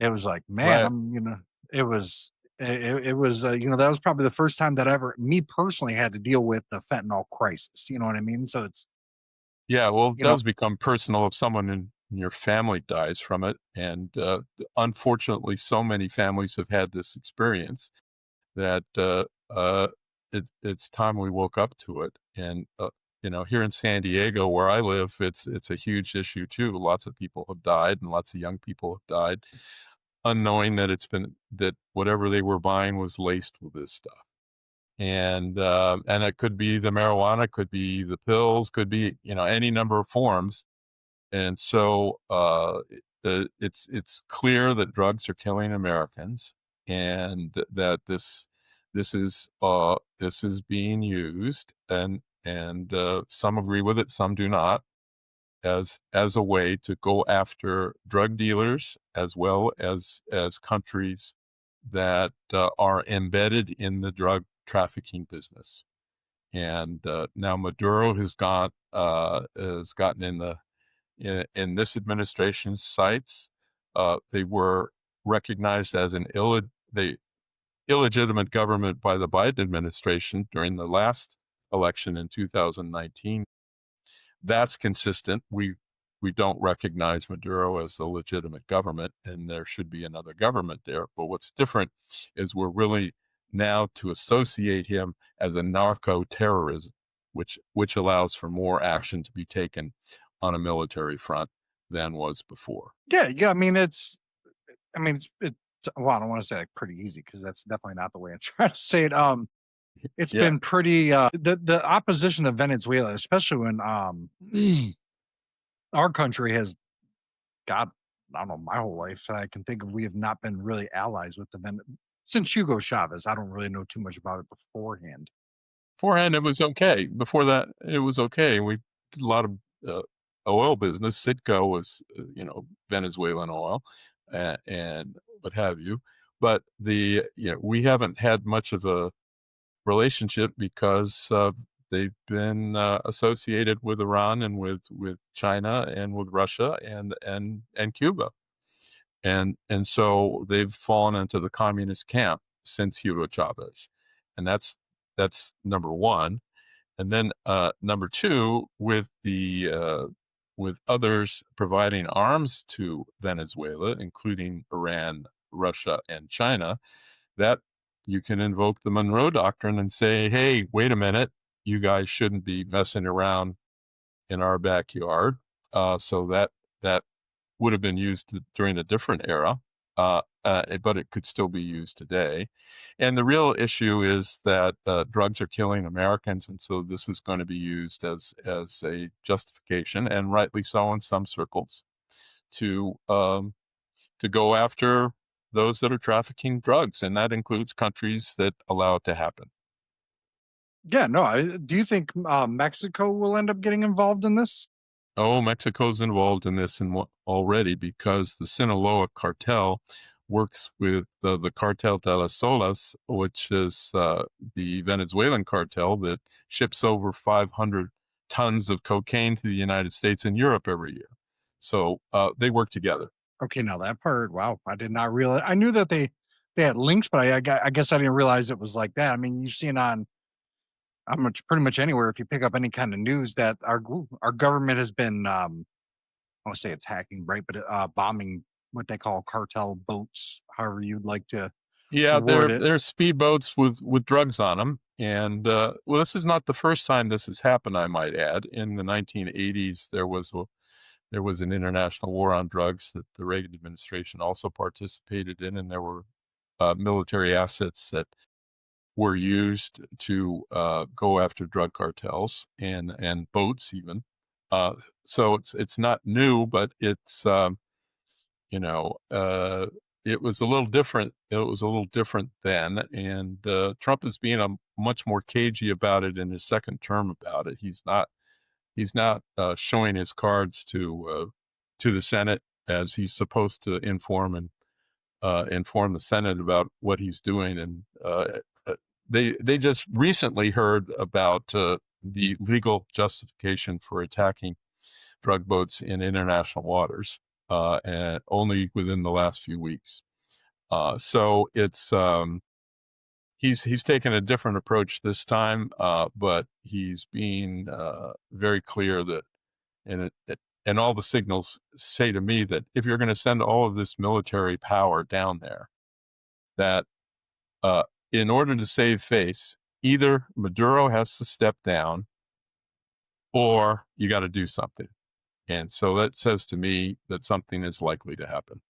It was like, man, Right. it was, it was, that was probably the first time that ever, me personally, had to deal with the fentanyl crisis. You know what I mean? So it's, Yeah, well, it you know, does become personal if someone in your family dies from it, and, unfortunately, so many families have had this experience that, it's time we woke up to it, and, here in San Diego, where I live, it's a huge issue too. Lots of people have died, and lots of young people have died, unknowing that that whatever they were buying was laced with this stuff. And it could be the marijuana, could be the pills, could be, any number of forms. And so, it's clear that drugs are killing Americans, and that this is being used, and some agree with it, some do not, as a way to go after drug dealers, as well as countries that are embedded in the drug trafficking business. And now Maduro has gotten in this administration's sights. They were recognized as the illegitimate government by the Biden administration during the last election in 2019. That's consistent. We don't recognize Maduro as a legitimate government, and there should be another government there. But what's different is we're really now to associate him as a narco terrorism, which allows for more action to be taken on a military front than was before. yeah, yeah. It's well, I don't want to say like pretty easy because that's definitely not the way I'm trying to say it. It's Yeah, been pretty the opposition of Venezuela, especially when our country has got, I don't know, my whole life I can think of, we have not been really allies with them since Hugo Chavez. I don't really know too much about it beforehand. beforehand it was okay. Before that, it was okay. We did a lot of uh, oil business. Citgo was, Venezuelan oil, and what have you. But we haven't had much of a relationship because they've been associated with Iran and with China and with Russia and Cuba, and so they've fallen into the communist camp since Hugo Chavez, and that's number one. And then number two, with others providing arms to Venezuela, including Iran, Russia, and China, that you can invoke the Monroe Doctrine and say, "Hey, wait a minute, you guys shouldn't be messing around in our backyard." So that would have been used during a different era, but it could still be used today. And the real issue is that drugs are killing Americans, and so this is going to be used as a justification, and rightly so in some circles, to go after those that are trafficking drugs, and that includes countries that allow it to happen. Yeah, no. Do you think Mexico will end up getting involved in this? Oh, Mexico's involved in this already, because the Sinaloa cartel works with the Cartel de las Solas, which is the Venezuelan cartel that ships over 500 tons of cocaine to the United States and Europe every year. So they work together. Okay, now that part, wow, I did not realize. I knew that they had links, but I guess I didn't realize it was like that. I mean, you've seen on pretty much anywhere if you pick up any kind of news that our government has been I want to say attacking, right, but bombing what they call cartel boats, however you'd like to Yeah, word it. they're speedboats with drugs on them, and well, this is not the first time this has happened. I might add, in the 1980s, there was an international war on drugs that the Reagan administration also participated in, and there were military assets that were used to go after drug cartels, and boats even. So it's not new, but you know, uh, it was a little different. It was a little different then, and Trump is being much more cagey about it in his second term about it. He's not showing his cards to the Senate as he's supposed to inform the Senate about what he's doing. And they just recently heard about the legal justification for attacking drug boats in international waters. and only within the last few weeks. So it's he's taken a different approach this time, but he's being very clear that, and all the signals say to me that if you're going to send all of this military power down there, that in order to save face, either Maduro has to step down or you got to do something. And so that says to me that something is likely to happen.